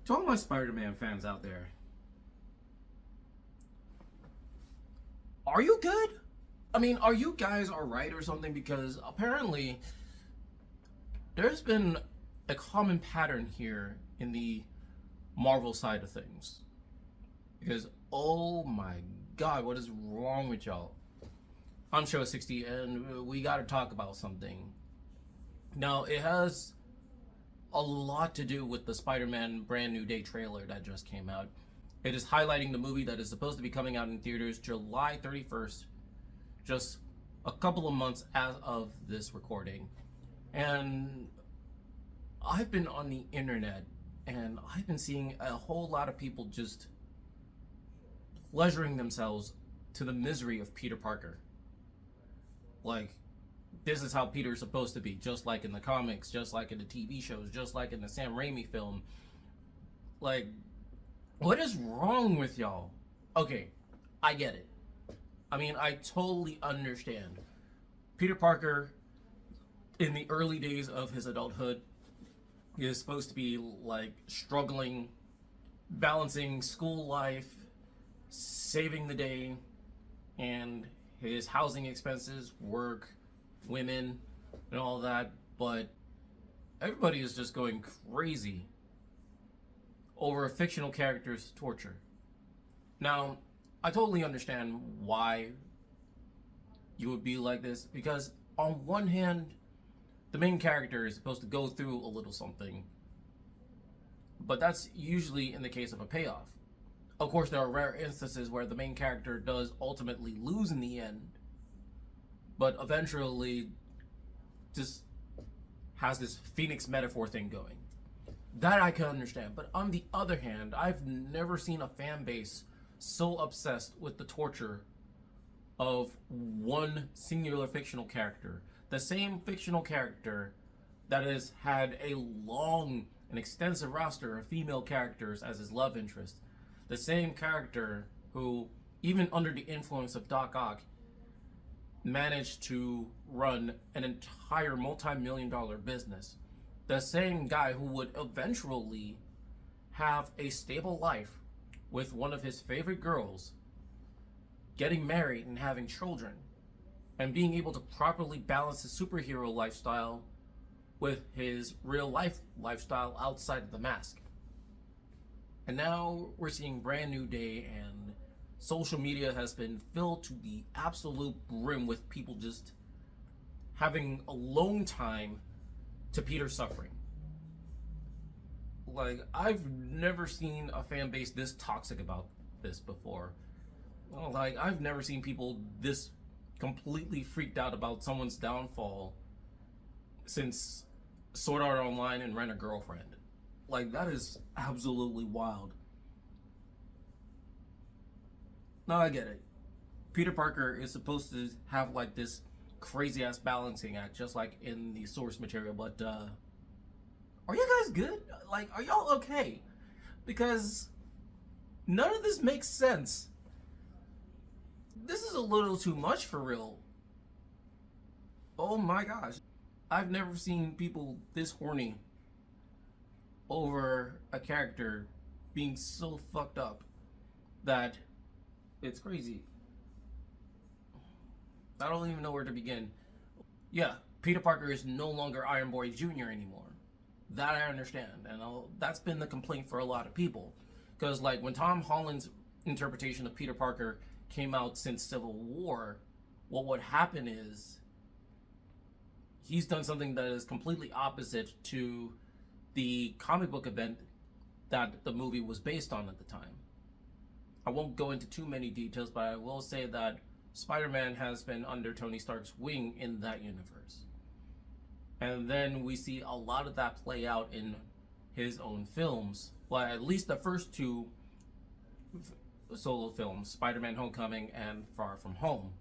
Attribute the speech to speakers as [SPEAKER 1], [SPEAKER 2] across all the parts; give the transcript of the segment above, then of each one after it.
[SPEAKER 1] To all my Spider-Man fans out there, are you good? I mean, are you guys alright or something? Because apparently there's been a common pattern here in the Marvel side of things. Because, oh my god, what is wrong with y'all? I'm Show 60 and we gotta talk about something. Now, it has a lot to do with the Spider-Man Brand New Day trailer that just came out. It is highlighting the movie that is supposed to be coming out in theaters July 31st, just a couple of months as of this recording. And I've been on the internet and I've been seeing a whole lot of people just pleasuring themselves to the misery of Peter Parker. Like, this is how Peter's supposed to be, just like in the comics, just like in the TV shows, just like in the Sam Raimi film. Like, what is wrong with y'all? Okay, I get it. I mean, I totally understand. Peter Parker, in the early days of his adulthood, is supposed to be, like, struggling, balancing school life, saving the day, and his housing expenses, work, women, and all that, but everybody is just going crazy over a fictional character's torture. Now, I totally understand why you would be like this, because on one hand, the main character is supposed to go through a little something, but that's usually in the case of a payoff. Of course, there are rare instances where the main character does ultimately lose in the end, but eventually just has this Phoenix metaphor thing going. That I can understand. But on the other hand, I've never seen a fan base so obsessed with the torture of one singular fictional character. The same fictional character that has had a long and extensive roster of female characters as his love interest. The same character who, even under the influence of Doc Ock, managed to run an entire multi-million-dollar business. The same guy who would eventually have a stable life with one of his favorite girls, getting married and having children, and being able to properly balance his superhero lifestyle with his real life lifestyle outside of the mask. And now we're seeing Brand New Day, and social media has been filled to the absolute brim with people just having alone time to Peter's suffering. Like, I've never seen a fan base this toxic about this before. Like, I've never seen people this completely freaked out about someone's downfall since Sword Art Online and Rent a Girlfriend. Like, that is absolutely wild. No, I get it. Peter Parker is supposed to have, like, this crazy ass balancing act, just like in the source material, but are you guys good? Like, are y'all okay? Because none of this makes sense. This is a little too much for real. Oh my gosh. I've never seen people this horny over a character being so fucked up that it's crazy. I don't even know where to begin. Yeah, Peter Parker is no longer Iron Boy Jr. anymore. That I understand, and that's been the complaint for a lot of people. Because, like, when Tom Holland's interpretation of Peter Parker came out since Civil War, what would happen is he's done something that is completely opposite to the comic book event that the movie was based on at the time. I won't go into too many details, but I will say that Spider-Man has been under Tony Stark's wing in that universe. And then we see a lot of that play out in his own films. Well, at least the first two solo films, Spider-Man Homecoming and Far From Home.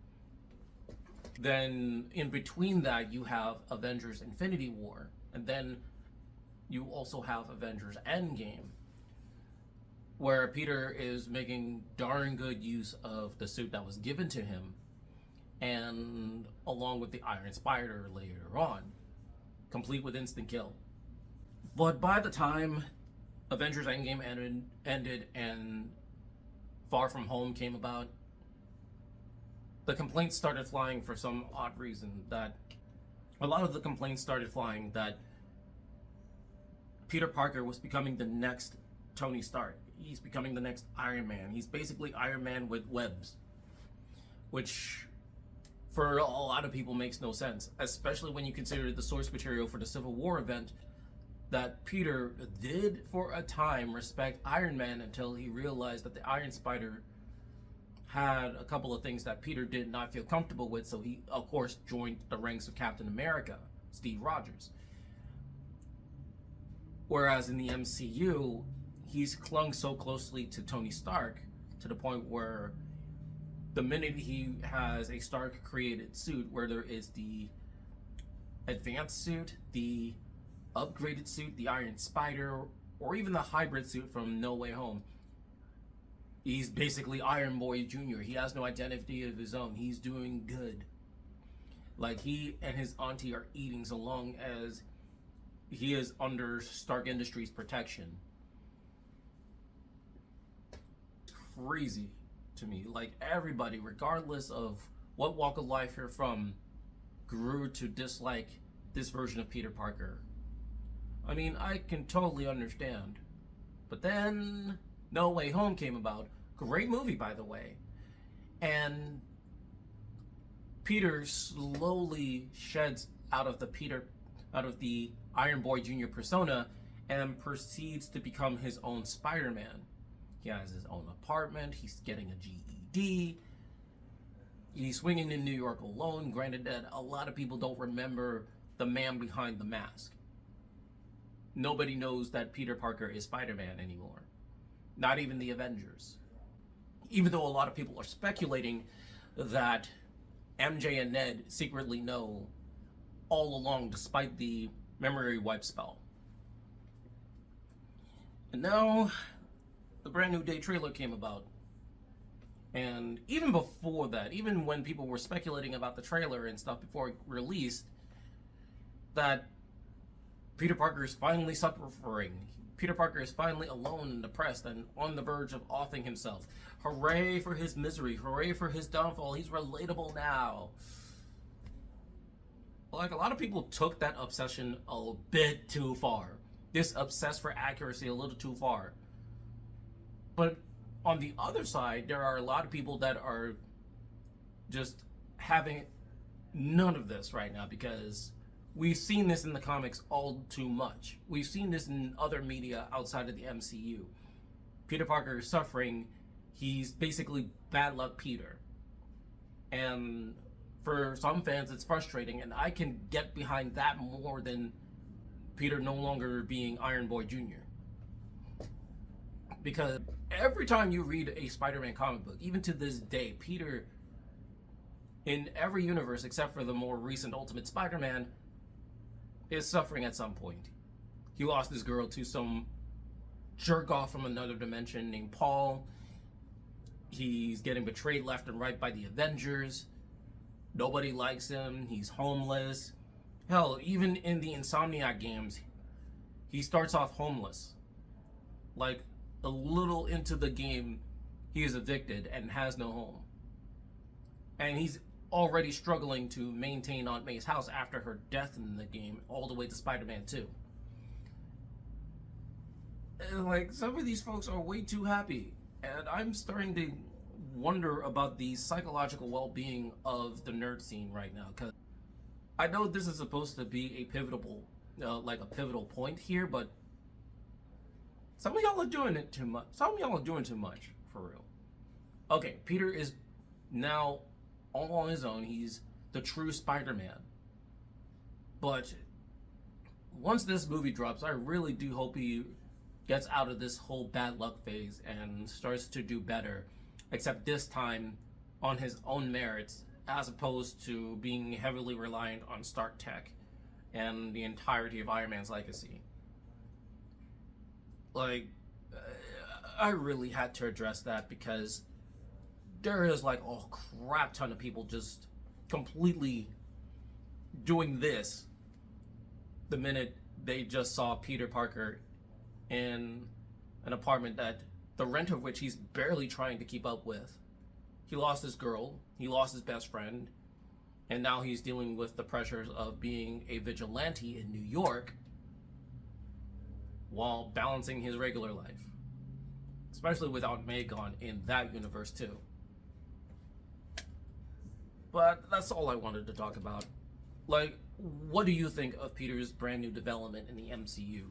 [SPEAKER 1] Then in between that, you have Avengers Infinity War. And then you also have Avengers Endgame, where Peter is making darn good use of the suit that was given to him, and along with the Iron Spider later on, complete with instant kill. But by the time Avengers Endgame ended and Far From Home came about, the complaints started flying for some odd reason. That a lot of the complaints started flying that Peter Parker was becoming the next Tony Stark. He's becoming the next Iron Man. He's basically Iron Man with webs, which for a lot of people makes no sense, especially when you consider the source material for the Civil War event, that Peter did for a time respect Iron Man until he realized that the Iron Spider had a couple of things that Peter did not feel comfortable with, so he of course joined the ranks of Captain America, Steve Rogers. Whereas in the MCU, he's clung so closely to Tony Stark to the point where the minute he has a Stark created suit, where there is the advanced suit, the upgraded suit, the Iron Spider, or even the hybrid suit from No Way Home, he's basically Iron Boy Jr. He has no identity of his own. He's doing good. Like, he and his auntie are eating so long as he is under Stark Industries protection. Crazy to me. Like, everybody, regardless of what walk of life you're from, grew to dislike this version of Peter Parker. I mean, I can totally understand. But then No Way Home came about. Great movie, by the way. And Peter slowly sheds out of the Iron Boy Jr. persona and proceeds to become his own Spider-Man. He has his own apartment. He's getting a GED. He's swinging in New York alone. Granted that a lot of people don't remember the man behind the mask. Nobody knows that Peter Parker is Spider-Man anymore. Not even the Avengers. Even though a lot of people are speculating that MJ and Ned secretly know all along, despite the memory wipe spell. And now the Brand New Day trailer came about. And even before that, even when people were speculating about the trailer and stuff before it released, that Peter Parker is finally suffering. Peter Parker is finally alone and depressed and on the verge of offing himself. Hooray for his misery. Hooray for his downfall. He's relatable now. Like, a lot of people took that obsession a bit too far. This obsessed for accuracy a little too far. But on the other side, there are a lot of people that are just having none of this right now, because we've seen this in the comics all too much. We've seen this in other media outside of the MCU. Peter Parker is suffering. He's basically bad luck Peter. And for some fans, it's frustrating, and I can get behind that more than Peter no longer being Iron Boy Jr. Because every time you read a Spider-Man comic book, even to this day, Peter, in every universe except for the more recent Ultimate Spider-Man, is suffering at some point. He lost his girl to some jerk off from another dimension named Paul. He's getting betrayed left and right by the Avengers. Nobody likes him. He's homeless. Hell, even in the Insomniac games, he starts off homeless. Like, a little into the game, he is evicted and has no home. And he's already struggling to maintain Aunt May's house after her death in the game, all the way to Spider-Man 2. And, like, some of these folks are way too happy. And I'm starting to wonder about the psychological well-being of the nerd scene right now. Because I know this is supposed to be a pivotal point here, but some of y'all are doing it too much. Some of y'all are doing too much, for real. Okay, Peter is now all on his own. He's the true Spider-Man. But once this movie drops, I really do hope he gets out of this whole bad luck phase and starts to do better, except this time on his own merits, as opposed to being heavily reliant on Stark Tech and the entirety of Iron Man's legacy. Like, I really had to address that, because there is like a crap ton of people just completely doing this the minute they just saw Peter Parker in an apartment that the rent of which he's barely trying to keep up with. He lost his girl, he lost his best friend, and now he's dealing with the pressures of being a vigilante in New York while balancing his regular life. Especially without Megan in that universe too. But that's all I wanted to talk about. Like, what do you think of Peter's brand new development in the MCU?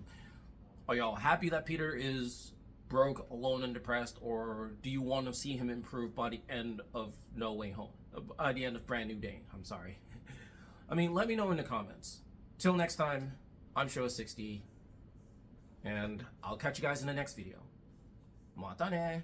[SPEAKER 1] Are y'all happy that Peter is broke, alone, and depressed, or do you want to see him improve by the end of No Way Home? By the end of Brand New Day, I'm sorry. I mean, let me know in the comments. Till next time, I'm Showa60, and I'll catch you guys in the next video. Mata ne!